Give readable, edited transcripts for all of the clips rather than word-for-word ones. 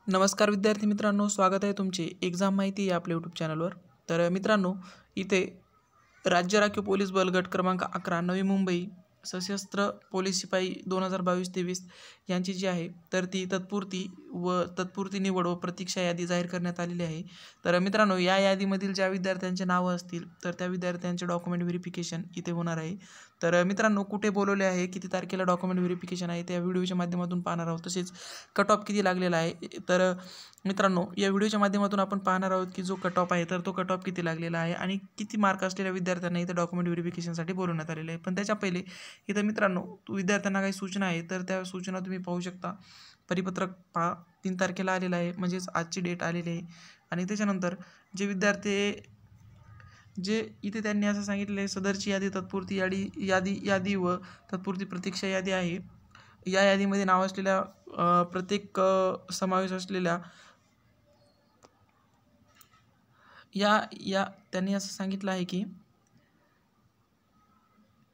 नमस्कार विद्यार्थी मित्रांनो, स्वागत आहे तुमचे एक्झाम माहिती या आपल्या यूट्यूब चॅनलवर। तर मित्रांनो, इथे राज्य राखीव पोलीस बल गट क्रमांक 11 नवी मुंबई सशस्त्र पोलीस शिपाई 2022-23 यांची जी आहे तर ती तत्पुरती निवड व प्रतीक्षा यादी जाहीर करण्यात आलेली आहे। तर मित्रांनो, या यादीमधील ज्या विद्यार्थ्यांचे नावं असतील तर त्या विद्यार्थ्यांचे डॉक्युमेंट व्हेरिफिकेशन इथे होणार आहे। तर मित्रांनो, कुठे बोलवले आहे, किती तारखेला डॉक्युमेंट व्हेरिफिकेशन आहे, त्या व्हिडिओच्या माध्यमातून पाहणार आहोत। तसेच कट ऑफ किती लागलेला आहे। तर मित्रांनो, या व्हिडिओच्या माध्यमातून आपण पाहणार आहोत की जो कट ऑफ आहे तर तो कट ऑफ किती लागलेला आहे आणि किती मार्क असलेल्या विद्यार्थ्यांना इथे डॉक्युमेंट व्हेरिफिकेशनसाठी बोलवण्यात आलेले आहे। पण त्याच्या पहिले इथं मित्रांनो, विद्यार्थ्यांना काही सूचना आहे तर त्या सूचना तुम्ही पाहू शकता। परिपत्रक पहा, 3 तारखेला आलेलं आहे, म्हणजेच आजची डेट आलेली आहे। आणि त्याच्यानंतर जे विद्यार्थी जे इथे त्यांनी असं सांगितलं आहे, सदरची यादी तत्पुरती यादी व तत्पुरती प्रतीक्षा यादी आहे। या यादीमध्ये नाव असलेल्या प्रत्येक समावेश असलेल्या त्यांनी असं सांगितलं आहे की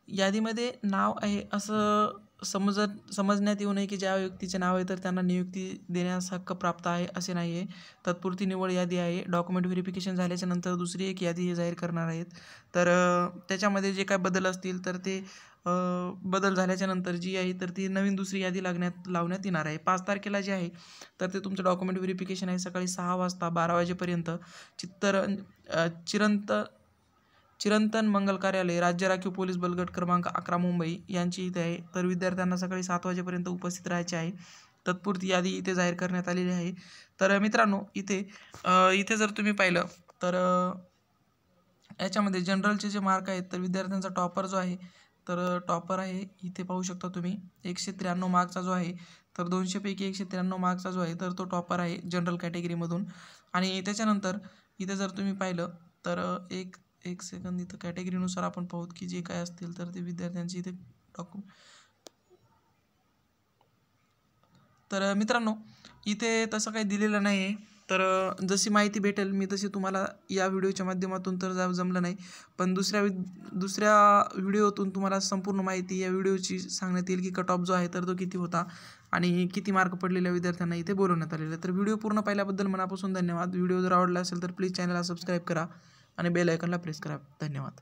यादीमध्ये नाव आहे असं समजण्यात येऊ नये की ज्या व्यक्तीचे नाव आहे तर त्यांना नियुक्ती देण्यास हक्क प्राप्त आहे, असे नाही आहे। तत्पुरती निवड यादी आहे। डॉक्युमेंट व्हेरिफिकेशन झाल्याच्या नंतर दुसरी एक यादी हे जाहीर करणार आहेत। तर त्याच्यामध्ये जे काय बदल असतील तर ते बदल झाल्याच्या नंतर जी आहे तर ती नवीन दुसरी यादी लावण्यात येणार आहे। 5 तारखेला जे आहे तर ते तुमचं डॉक्युमेंट व्हेरिफिकेशन आहे सकाळी 6 वाजता 12 वाजेपर्यंत चिरंतन मंगल कार्यालय राज्य राखीव पोलीस बल गट क्रमांक 11 मुंबई यांची इथे आहे। तर विद्यार्थ्यांना सकाळी 7 वाजेपर्यंत उपस्थित राहायचे आहे। तत्पुरती यादी इथे जाहीर करण्यात आलेली आहे। तर मित्रांनो, इथे जर तुम्ही पाहिलं तर याच्यामध्ये जनरलचे जे मार्क आहेत तर विद्यार्थ्यांचा टॉपर जो आहे तर टॉपर आहे, इथे पाहू शकता तुम्ही 193 मार्कचा जो आहे तर 200 पैकी 193 मार्कचा जो आहे तर तो टॉपर आहे जनरल कॅटेगरीमधून। आणि त्याच्यानंतर इथे जर तुम्ही पाहिलं तर एक सेकंद, इथं कॅटेगरीनुसार आपण पाहूत की जे काय असतील तर ते विद्यार्थ्यांची इथे तर मित्रांनो, इथे तसं काही दिलेलं नाही आहे। तर जशी माहिती भेटेल मी तशी तुम्हाला या व्हिडिओच्या माध्यमातून तर जमलं नाही, पण दुसऱ्या व्हिडिओतून तुम्हाला संपूर्ण माहिती या व्हिडिओची सांगण्यात येईल की कट ऑफ जो आहे तर तो किती होता आणि किती मार्क पडलेल्या विद्यार्थ्यांना इथे बोलवण्यात आलेलं आहे। तर व्हिडिओ पूर्ण पाहिल्याबद्दल मनापासून धन्यवाद। व्हिडिओ जर आवडला असेल तर प्लीज चॅनलला सबस्क्राईब करा आणि बेल आयकॉनला प्रेस करा। धन्यवाद।